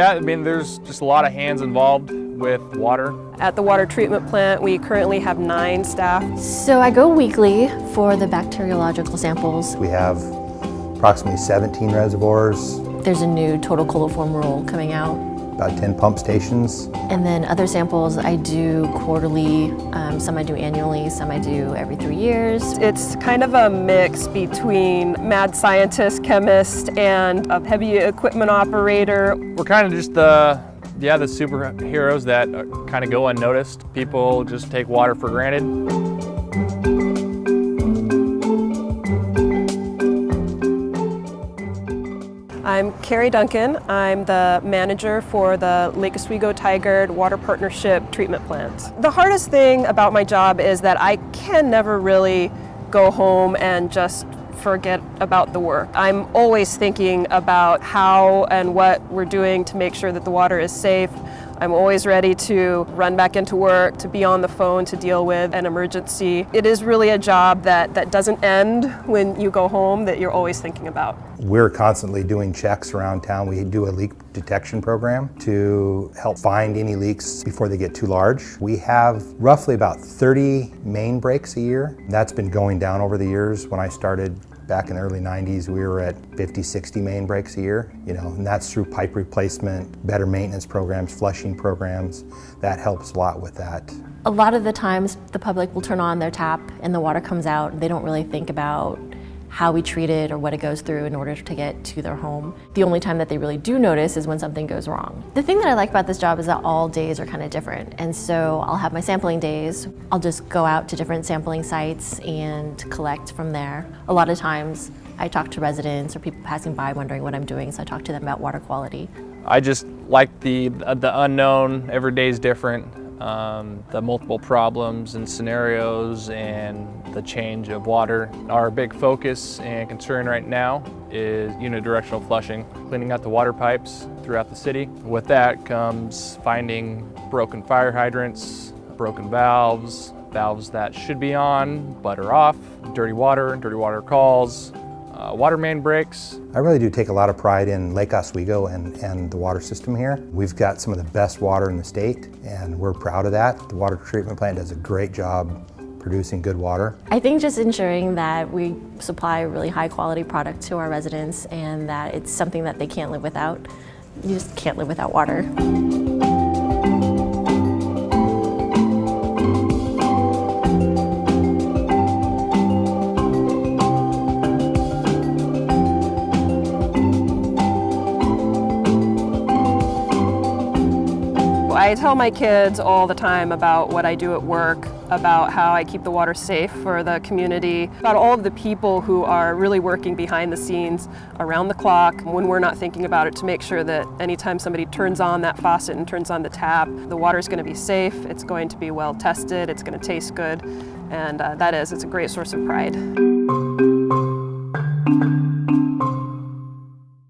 Yeah, I mean, there's just a lot of hands involved with water. At the water treatment plant, we currently have 9 staff. So I go weekly for the bacteriological samples. We have approximately 17 reservoirs, There's a new total coliform rule coming out. about 10 pump stations. And then other samples I do quarterly, some I do annually, some I do every 3 years. It's kind of a mix between mad scientist, chemist, and a heavy equipment operator. We're kind of just the superheroes that kind of go unnoticed. People just take water for granted. I'm Carrie Duncan. I'm the manager for the Lake Oswego Tigard Water Partnership Treatment Plant. The hardest thing about my job is that I can never really go home and just forget about the work. I'm always thinking about how and what we're doing to make sure that the water is safe. I'm always ready to run back into work, to be on the phone to deal with an emergency. It is really a job that doesn't end when you go home, that you're always thinking about. We're constantly doing checks around town. We do a leak detection program to help find any leaks before they get too large. We have roughly about 30 main breaks a year. That's been going down over the years. When I started back in the early 90s, we were at 50, 60 main breaks a year, and that's through pipe replacement, better maintenance programs, flushing programs. That helps a lot with that. A lot of the times the public will turn on their tap and the water comes out. They don't really think about how we treat it or what it goes through in order to get to their home. The only time that they really do notice is when something goes wrong. The thing that I like about this job is that all days are kind of different. And so I'll have my sampling days. I'll just go out to different sampling sites and collect from there. A lot of times I talk to residents or people passing by wondering what I'm doing, so I talk to them about water quality. I just like the unknown. Every day is different. The multiple problems and scenarios and the change of water. Our big focus and concern right now is unidirectional flushing, cleaning out the water pipes throughout the city. With that comes finding broken fire hydrants, broken valves, valves that should be on but are off, dirty water calls, water main breaks. I really do take a lot of pride in Lake Oswego and the water system here. We've got some of the best water in the state, and we're proud of that. The water treatment plant does a great job producing good water. I think just ensuring that we supply a really high quality product to our residents and that it's something that they can't live without. You just can't live without water. I tell my kids all the time about what I do at work, about how I keep the water safe for the community, about all of the people who are really working behind the scenes around the clock when we're not thinking about it, to make sure that anytime somebody turns on that faucet and turns on the tap, the water is going to be safe, it's going to be well tested, it's going to taste good, and it's a great source of pride.